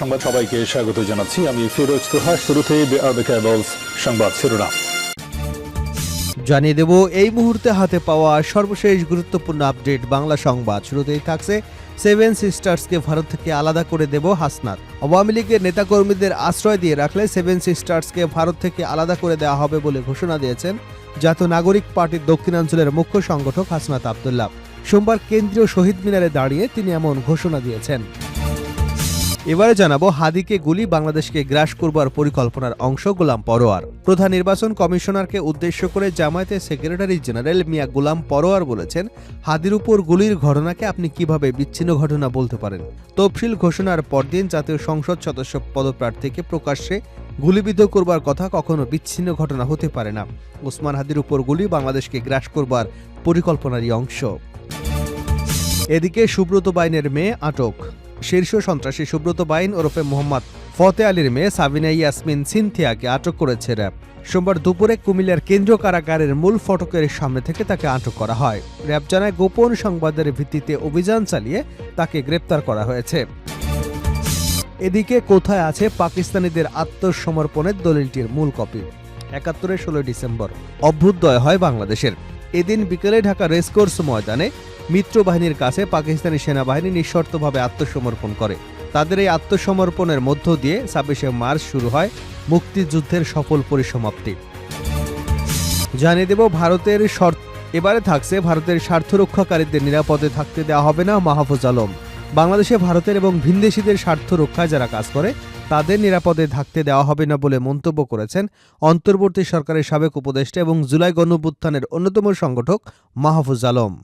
সংবাদ সবাইকে স্বাগত জানাচ্ছি। আমি ফিরোজ তোহা। শুরুতেই সংবাদ শিরোনাম জানিয়ে দেব এই মুহূর্তে হাতে পাওয়া সর্বশেষ গুরুত্বপূর্ণ আপডেট বাংলা সংবাদ। শুরুতেই থাকছে সেভেন সিস্টার্সকে ভারত থেকে আলাদা করে দেব হাসনাত। আওয়ামী লীগের নেতাকর্মীদের আশ্রয় দিয়ে রাখলে সেভেন সিস্টার্সকে ভারত থেকে আলাদা করে দেওয়া হবে বলে ঘোষণা দিয়েছেন জাতীয় নাগরিক পার্টির দক্ষিণাঞ্চলের মুখ্য সংগঠক হাসনাত আব্দুল্লাহ। সোমবার কেন্দ্রীয় শহীদ মিনারে দাঁড়িয়ে তিনি এমন ঘোষণা দিয়েছেন। এবারে জানাবো হাদিকে গুলি বাংলাদেশকে গ্রাস করবার পরিকল্পনার অংশ গোলাম পরোয়ার। প্রধান নির্বাচন কমিশনারকে উদ্দেশ্য করে জামায়াতের সেক্রেটারি জেনারেল মিয়া গোলাম পরোয়ার বলেছেন, হাদির উপর গুলির ঘটনাকে আপনি কিভাবে বিচ্ছিন্ন ঘটনা বলতে পারেন? তফসিল ঘোষণার পরদিন জাতীয় সংসদ সদস্য পদপ্রার্থীকে প্রকাশ্যে গুলিবিদ্ধ করবার কথা কখনো বিচ্ছিন্ন ঘটনা হতে পারে না। ওসমান হাদির উপর গুলি বাংলাদেশকে গ্রাস করবার পরিকল্পনারই অংশ। এদিকে সুব্রত বাইনের মেয়ে আটক। শীর্ষ সন্ত্রাসী সুব্রত বাইন ওরফে মোহাম্মদ ফতে আলীর মেয়ে সাবিনা ইয়াসমিন সিনথিয়াকে আটক করেছে র্যাব। সোমবার দুপুরে কুমিল্লার কেন্দ্রীয় কারাগারের মূল ফটকের সামনে থেকে তাকে আটক করা হয়। র্যাব জানায় গোপন সংবাদের ভিত্তিতে অভিযান চালিয়ে তাকে গ্রেপ্তার করা হয়েছে। এদিকে কোথায় আছে পাকিস্তানিদের আত্মসমর্পণের দলিলটির মূল কপি? ৭১-এর ১৬ ডিসেম্বর অভ্যুদয় হয় বাংলাদেশের। এদিন বিকেলে ঢাকা রেসকোর্স ময়দানে মিত্র বাহিনীর কাছে পাকিস্তানি সেনাবাহিনী নিঃশর্তভাবে আত্মসমর্পণ করে। তাদের এই আত্মসমর্পণের মধ্য দিয়ে ২৬শে মার্চ শুরু হয় মুক্তিযুদ্ধের সফল পরিসমাপ্তি। জানিয়ে দেব এবারে থাকছে ভারতের স্বার্থ রক্ষাকারীদের নিরাপদে থাকতে দেওয়া হবে না মাহফুজ আলম। বাংলাদেশে ভারতের এবং ভিনদেশীদের স্বার্থ রক্ষায় যারা কাজ করে তাদের নিরাপদে থাকতে দেওয়া হবে না বলে মন্তব্য করেছেন অন্তর্বর্তী সরকারের সাবেক উপদেষ্টা এবং জুলাই গণঅভ্যুত্থানের অন্যতম সংগঠক মাহফুজ আলম।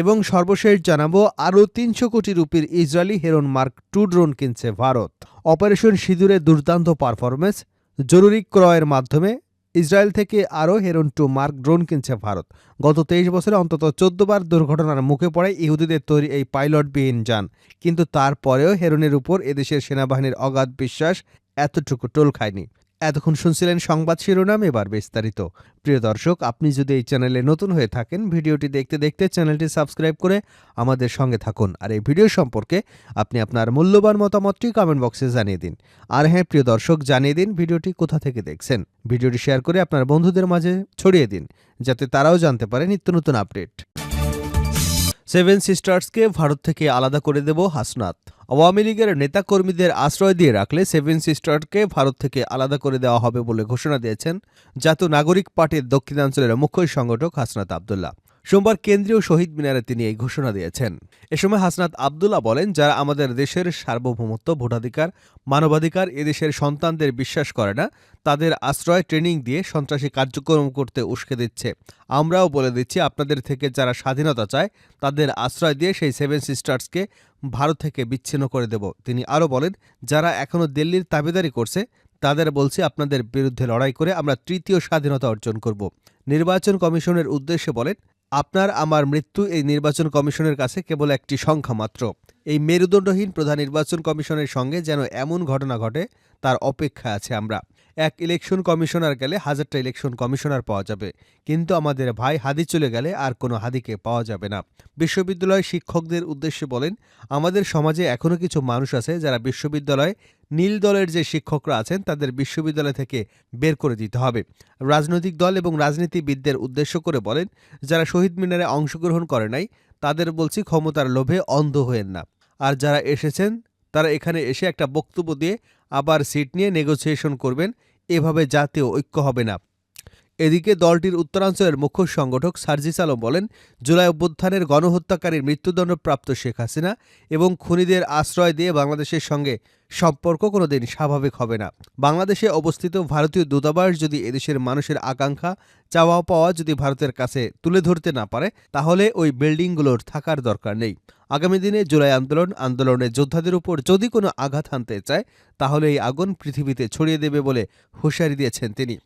এবং সর্বশেষ জানাবো আরও ৩০০ কোটি রুপির ইসরায়েলি হেরন মার্ক ২ ড্রোন কিনছে ভারত। অপারেশন সিঁদুরে দুর্দান্ত পারফরমেন্স, জরুরি ক্রয়ের মাধ্যমে ইসরায়েল থেকে আরও হেরন ২ মার্ক ড্রোন কিনছে ভারত। গত ২৩ বছরে অন্তত ১৪ বার দুর্ঘটনার মুখে পড়ে ইহুদিদের তৈরি এই পাইলটবিহীন যান। কিন্তু তারপরেও হেরনের উপর এদেশের সেনাবাহিনীর অগাধ বিশ্বাস এতটুকু টোল খায়নি। এতক্ষণ শুনছিলেন সংবাদ শিরোনাম, এবার বিস্তারিত। প্রিয় দর্শক, আপনি যদি এই চ্যানেলে নতুন হয়ে থাকেন, ভিডিওটি দেখতে দেখতে চ্যানেলটি সাবস্ক্রাইব করে আমাদের সঙ্গে থাকুন। আর এই ভিডিও সম্পর্কে আপনি আপনার মূল্যবান মতামতটি কমেন্ট বক্সে জানিয়ে দিন। আর হ্যাঁ প্রিয় দর্শক, জানিয়ে দিন ভিডিওটি কোথা থেকে দেখছেন। ভিডিওটি শেয়ার করে আপনার বন্ধুদের মাঝে ছড়িয়ে দিন, যাতে তারাও জানতে পারে নিত্য নতুন আপডেট। সেভেন সিস্টার্সকে ভারত থেকে আলাদা করে দেব হাসনাত। আওয়ামী লীগের নেতাকর্মীদের আশ্রয় দিয়ে রাখলে সেভেন সিস্টারকে ভারত থেকে আলাদা করে দেওয়া হবে বলে ঘোষণা দিয়েছেন জাতীয় নাগরিক পার্টির দক্ষিণাঞ্চলের মুখ্য সংগঠক হাসনাত আব্দুল্লাহ। সোমবার কেন্দ্রীয় শহীদ মিনারে তিনি এই ঘোষণা দিয়েছেন। এ সময় হাসনাত আব্দুল্লাহ বলেন, যারা আমাদের দেশের সার্বভৌমত্ব, ভোটাধিকার, মানবাধিকার, এদেশের সন্তানদের বিশ্বাস করে না, তাদের আশ্রয় ট্রেনিং দিয়ে সন্ত্রাসী কার্যক্রম করতে উস্কে দিচ্ছে। আমরাও বলে দিচ্ছি, আপনাদের থেকে যারা স্বাধীনতা চায় তাদের আশ্রয় দিয়ে সেই সেভেন সিস্টার্সকে ভারত থেকে বিচ্ছিন্ন করে দেব। তিনি আরও বলেন, যারা এখনও দিল্লির তাবেদারি করছে তাদের বলছি, আপনাদের বিরুদ্ধে লড়াই করে আমরা তৃতীয় স্বাধীনতা অর্জন করব। নির্বাচন কমিশনের উদ্দেশ্যে বলেন, আপনার আমার মৃত্যু এই নির্বাচন কমিশনের কাছে কেবল একটি সংখ্যা মাত্র। এই মেরুদণ্ডহীন প্রধান নির্বাচন কমিশনের সঙ্গে যেন এমন ঘটনা ঘটে তার অপেক্ষা আছে আমরা। এক ইলেকশন কমিশনার গেলে ১০০০টা ইলেকশন কমিশনার পাওয়া যাবে, কিন্তু আমাদের ভাই হাদি চলে গেলে আর কোনো হাদিকে পাওয়া যাবে না। বিশ্ববিদ্যালয় শিক্ষকদের উদ্দেশ্যে বলেন, আমাদের সমাজে এখনও কিছু মানুষ আছে যারা বিশ্ববিদ্যালয়ে নীল দলের যে শিক্ষকরা আছেন তাদের বিশ্ববিদ্যালয় থেকে বের করে দিতে হবে। রাজনৈতিক দল এবং রাজনীতিবিদদের উদ্দেশ্য করে বলেন, যারা শহীদ মিনারে অংশগ্রহণ করে নাই তাদের বলছি, ক্ষমতার লোভে অন্ধ হয়েন না। আর যারা এসেছেন তারা এখানে এসে একটা বক্তব্য দিয়ে আবার সিট নিয়ে নেগোসিয়েশন করবেন, এভাবে জাতীয় ঐক্য হবে না। এদিকে দলটির উত্তরাঞ্চলের মুখ্য সংগঠক সার্জিস আলম বলেন, জুলাই অভ্যুত্থানের গণহত্যাকারীর মৃত্যুদণ্ডপ্রাপ্ত শেখ হাসিনা এবং খুনিদের আশ্রয় দিয়ে বাংলাদেশের সঙ্গে সম্পর্ক কোনোদিন স্বাভাবিক হবে না। বাংলাদেশে অবস্থিত ভারতীয় দূতাবাস যদি এদেশের মানুষের আকাঙ্ক্ষা, চাওয়া পাওয়া যদি ভারতের কাছে তুলে ধরতে না পারে, তাহলে ওই বিল্ডিংগুলোর থাকার দরকার নেই। আগামী দিনে জুলাই আন্দোলনের যোদ্ধাদের উপর যদি কোনো আঘাত হানতে চায়, তাহলে এই আগুন পৃথিবীতে ছড়িয়ে দেবে বলে হুঁশিয়ারি দিয়েছেন তিনি।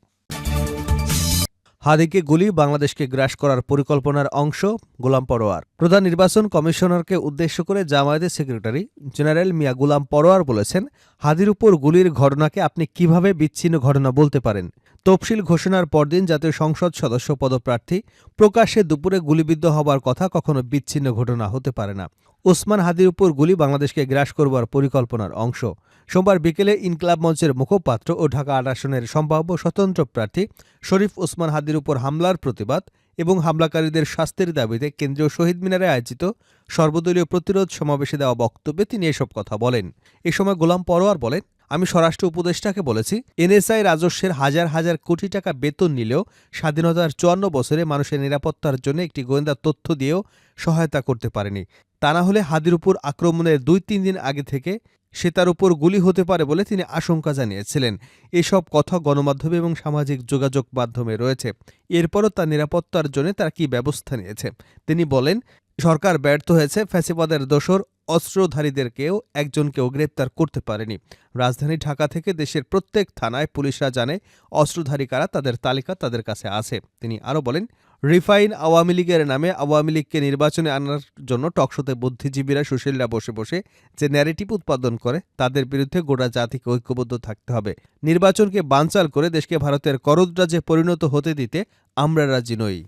হাদিকে গুলি বাংলাদেশকে গ্রাস করার পরিকল্পনার অংশ গোলাম পরোয়ার। প্রধান নির্বাচন কমিশনারকে উদ্দেশ্য করে জামায়াতের সেক্রেটারি জেনারেল মিয়া গোলাম পরোয়ার বলেছেন, হাদির উপর গুলির ঘটনাকে আপনি কিভাবে বিচ্ছিন্ন ঘটনা বলতে পারেন? তফসিল ঘোষণার পরদিন জাতীয় সংসদ সদস্য পদপ্রার্থী প্রকাশ্যে দুপুরে গুলিবিদ্ধ হবার কথা কখনো বিচ্ছিন্ন ঘটনা হতে পারে না। ওসমান হাদির উপর গুলি বাংলাদেশকে গ্রাস করবার পরিকল্পনার অংশ। সোমবার বিকেলে ইনকিলাব মঞ্চের মুখপাত্র ও ঢাকা ৮ আসনের সম্ভাব্য স্বতন্ত্র প্রার্থী শরীফ ওসমান হাদির উপর হামলার প্রতিবাদ এবং হামলাকারীদের শাস্তির দাবিতে কেন্দ্রীয় শহীদ মিনারে আয়োজিত সর্বদলীয় প্রতিরোধ সমাবেশে দেওয়া বক্তব্যে তিনি এসব কথা বলেন। এ সময় গোলাম পরোয়ার বলেন, আমি স্বরাষ্ট্র উপদেষ্টাকে বলেছি, এনএসআই রাজস্বের হাজার হাজার কোটি টাকা বেতন নিলেও স্বাধীনতার ৫৪ বছরে মানুষের নিরাপত্তার জন্য একটি গোয়েন্দা তথ্য দিয়েও সহায়তা করতে পারেনি। তা না হলে হাদির উপর আক্রমণের ২-৩ দিন আগে থেকে সে তার উপর গুলি হতে পারে বলে তিনি আশঙ্কা জানিয়েছিলেন। এসব কথা গণমাধ্যমে এবং সামাজিক যোগাযোগ মাধ্যমে রয়েছে। এরপরও তার নিরাপত্তার জন্য তারা কী ব্যবস্থা নিয়েছে তিনি বলেন, সরকার ব্যর্থ হয়েছে, ফ্যাসিবাদের দোসর অস্ত্রধারীদেরকেও একজনকেও গ্রেপ্তার করতে পারেনি। রাজধানী ঢাকা থেকে দেশের প্রত্যেক থানায় পুলিশরা জানে অস্ত্রধারী কারা, তাদের তালিকা তাদের কাছে আছে। তিনি আরও বলেন, রিফাইন আওয়ামী লীগের নামে আওয়ামী লীগকে নির্বাচনে আনার জন্য টকশোতে বুদ্ধিজীবীরা সুশীলরা বসে বসে যে ন্যারেটিভ উৎপাদন করে, তাদের বিরুদ্ধে গোটা জাতিকে ঐক্যবদ্ধ থাকতে হবে। নির্বাচনকে বানচাল করে দেশকে ভারতের করদরাজ্যে পরিণত হতে দিতে আমরা রাজি নই।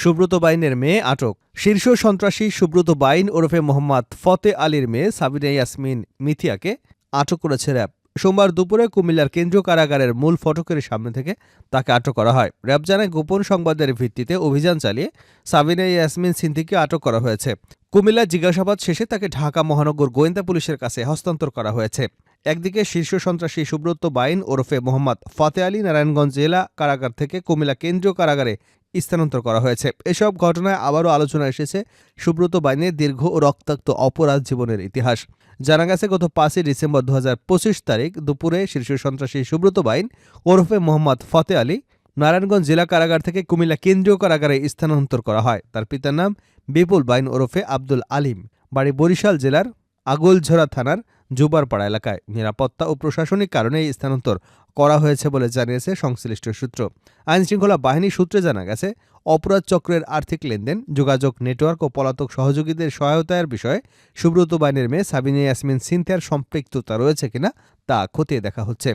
সুব্রত বাইনের মেয়ে আটক। শীর্ষ সন্ত্রাসী সুব্রত বাইন ওরফে মোহাম্মদ ফতে আলীর মেয়ে সাবিনা ইয়াসমিন মিথিয়াকে আটক করেছে র্যাব। সোমবার দুপুরে কুমিল্লার কেন্দ্রীয় কারাগারের মূল ফটকের সামনে থেকে তাকে আটক করা হয়। র্যাব জানায়, গোপন সংবাদের ভিত্তিতে অভিযান চালিয়ে সাবিনা ইয়াসমিন সিন্ধিকে আটক করা হয়েছে। কুমিল্লা জিজ্ঞাসাবাদ শেষে তাকে ঢাকা মহানগর গোয়েন্দা পুলিশের কাছে হস্তান্তর করা হয়েছে। একদিকে শীর্ষ সন্ত্রাসী সুব্রত বাইন ওরফে মোহাম্মদ ফতে আলী নারায়ণগঞ্জ জেলা কারাগার থেকে কুমিল্লা কেন্দ্রীয় কারাগারে স্থানান্তর করা হয়েছে। এসব ঘটনায় আবারও আলোচনা এসেছে সুব্রত বাইনের দীর্ঘ ও রক্তাক্ত অপরাধ জীবনের ইতিহাস। জানা গেছে, গত ৫ই ডিসেম্বর ২০২৫ তারিখ দুপুরে শীর্ষ সন্ত্রাসী সুব্রত বাইন ওরফে মোহাম্মদ ফতে আলী নারায়ণগঞ্জ জেলা কারাগার থেকে কুমিল্লা কেন্দ্রীয় কারাগারে স্থানান্তর করা হয়। তার পিতার নাম বিপুল বাইন ওরফে আব্দুল আলিম, বাড়ি বরিশাল জেলার আগলঝরা থানার জুবারপাড়া এলাকায়। নিরাপত্তা ও প্রশাসনিক কারণে এই স্থানান্তর করা হয়েছে বলে জানিয়েছে সংশ্লিষ্ট সূত্র। আইনশৃঙ্খলা বাহিনী সূত্রে জানা গেছে, অপরাধ চক্রের আর্থিক লেনদেন, যোগাযোগ নেটওয়ার্ক ও পলাতক সহযোগীদের সহায়তার বিষয়ে সুব্রত বাইনের মেয়ে সাবিনা ইয়াসমিন সিনথিয়ার সম্পৃক্ততা রয়েছে কিনা তা খতিয়ে দেখা হচ্ছে।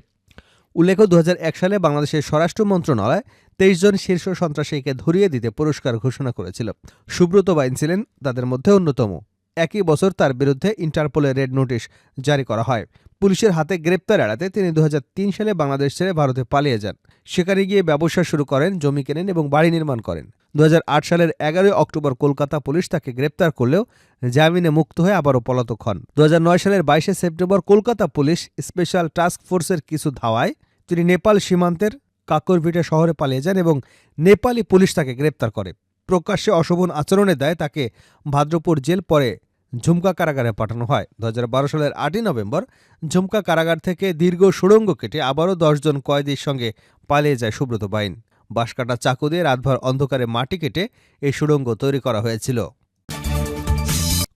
উল্লেখ্য, ২০০১ সালে বাংলাদেশের স্বরাষ্ট্র মন্ত্রণালয় ২৩ জন শীর্ষ সন্ত্রাসীকে ধরিয়ে দিতে পুরস্কার ঘোষণা করেছিল। সুব্রত বাইন ছিলেন তাদের মধ্যে অন্যতম। একই বছর তার বিরুদ্ধে ইন্টারপোলের রেড নোটিশ জারি করা হয়। পুলিশের হাতে গ্রেপ্তার এড়াতে তিনি ২০০৩ সালে বাংলাদেশ ছেড়ে ভারতে পালিয়ে যান। সেখানে গিয়ে ব্যবসা শুরু করেন, জমি কেনেন এবং বাড়ি নির্মাণ করেন। ২০০৮ সালের ১১ অক্টোবর কলকাতা পুলিশ তাকে গ্রেপ্তার করলেও জামিনে মুক্ত হয়ে আবারও পলাতক হন। ২০০৯ সালের ২২ September Kolkata police special task ফোর্সের কিছু ধাওয়ায় তিনি নেপাল সীমান্তের কাকরভিটা শহরে পালিয়ে যান এবং নেপালি পুলিশ তাকে গ্রেপ্তার করে। প্রকাশ্যে অশোভন আচরণের দায়ে তাকে ভাদ্রপুর জেল, পরে ঝুমকা কারাগারে পাঠানো হয়। ২০১২ সালের ৮ই নভেম্বর ঝুমকা কারাগার থেকে দীর্ঘ সুড়ঙ্গ কেটে আবারও ১০ জন কয়েদির সঙ্গে পালিয়ে যায় সুব্রত বাইন। বাঁশকাটা চাকু দিয়ে রাতভর অন্ধকারে মাটি কেটে এই সুড়ঙ্গ তৈরি করা হয়েছিল।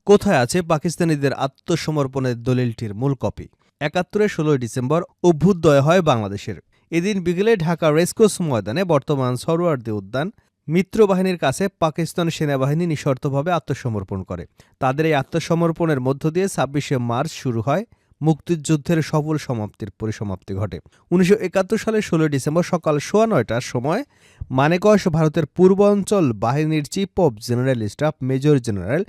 কোথায় আছে পাকিস্তানিদের আত্মসমর্পণের দলিলটির মূল কপি? ৭১-এর ১৬ ডিসেম্বর অভ্যুদয় হয় বাংলাদেশের। এদিন বিকেলে ঢাকা রেসকোর্স ময়দানে বর্তমান সরোয়ার্দী উদ্যান মিত্রবাহিনীর কাছে পাকিস্তান সেনাবাহিনী নিঃশর্তভাবে আত্মসমর্পণ করে। তাদের এই আত্মসমর্পণের মধ্য দিয়ে ২৬শে মার্চ শুরু হয় মুক্তিযুদ্ধের সফল সমাপ্তির পরিসমাপ্তি ঘটে। ১৯৭১ সালের ১৬ ডিসেম্বর সকাল ৯:১৯টার সময় মানেকশ ভারতের পূর্বাঞ্চল বাহিনীর chief of general staff major general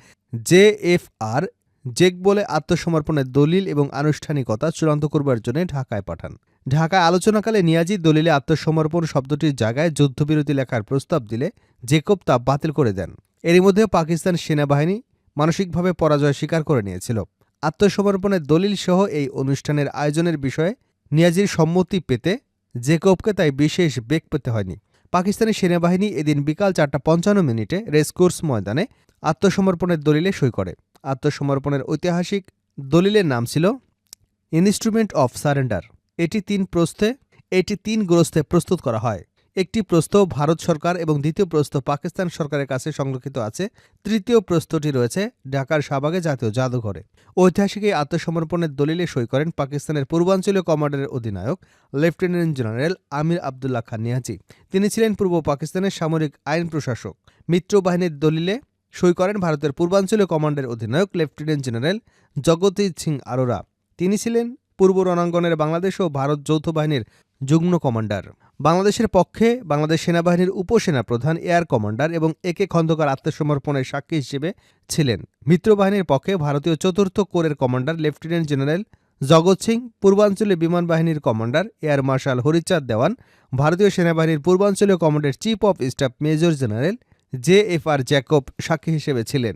JFR জেক বলে আত্মসমর্পণের দলিল এবং আনুষ্ঠানিকতা চূড়ান্ত করবার জন্য ঢাকায় পাঠান। ঢাকায় আলোচনাকালে নিয়াজি দলিলে আত্মসমর্পণ শব্দটির জায়গায় যুদ্ধবিরতি লেখার প্রস্তাব দিলে জেকব তা বাতিল করে দেন। এরই মধ্যে পাকিস্তান সেনাবাহিনী মানসিকভাবে পরাজয় স্বীকার করে নিয়েছিল। আত্মসমর্পণের দলিল সহ এই অনুষ্ঠানের আয়োজনের বিষয়ে নিয়াজির সম্মতি পেতে জেকবকে তাই বিশেষ বেগ পেতে হয়নি। পাকিস্তানি সেনাবাহিনী এদিন বিকাল ৪:৫৫ রেসকোর্স ময়দানে আত্মসমর্পণের দলিলে সই করে। আত্মসমর্পণের ঐতিহাসিক দলিলের নাম ছিল ইনস্ট্রুমেন্ট অফ সারেন্ডার। এটি ৩ গ্রস্তে প্রস্তুত করা হয়। একটি প্রস্থ ভারত সরকার এবং দ্বিতীয় প্রস্থ পাকিস্তান সরকারের কাছে সংরক্ষিত আছে। তৃতীয় প্রস্থটি রয়েছে ঢাকার শাহবাগে জাতীয় জাদুঘরে। ঐতিহাসিক এই আত্মসমর্পণের দলিলে সই করেন পাকিস্তানের পূর্বাঞ্চলীয় কমান্ডারের অধিনায়ক লেফটেন্যান্ট জেনারেল আমির আবদুল্লাহ খান নিয়াজি। তিনি ছিলেন পূর্ব পাকিস্তানের সামরিক আইন প্রশাসক। মিত্রবাহিনীর দলিলে সই করেন ভারতের পূর্বাঞ্চলীয় কমান্ডারের অধিনায়ক লেফটেন্যান্ট জেনারেল জগজিৎ সিং আরোরা। তিনি ছিলেন পূর্ব রণাঙ্গনের বাংলাদেশ ও ভারত যৌথ বাহিনীর যুগ্ম কমান্ডার। বাংলাদেশের পক্ষে বাংলাদেশ সেনাবাহিনীর উপসেনা প্রধান এয়ার কমান্ডার এবং একে খন্দকার আত্মসমর্পণের সাক্ষী হিসেবে ছিলেন। মিত্রবাহিনীর পক্ষে ভারতীয় চতুর্থ কোরের কমান্ডার লেফটেন্যান্ট জেনারেল জগৎ সিং, পূর্বাঞ্চলীয় বিমান বাহিনীর কমান্ডার এয়ার মার্শাল হরিচাঁদ দেওয়ান, ভারতীয় সেনাবাহিনীর পূর্বাঞ্চলীয় কমান্ডের chief of staff major general JFR Jacob সাক্ষী হিসেবে ছিলেন।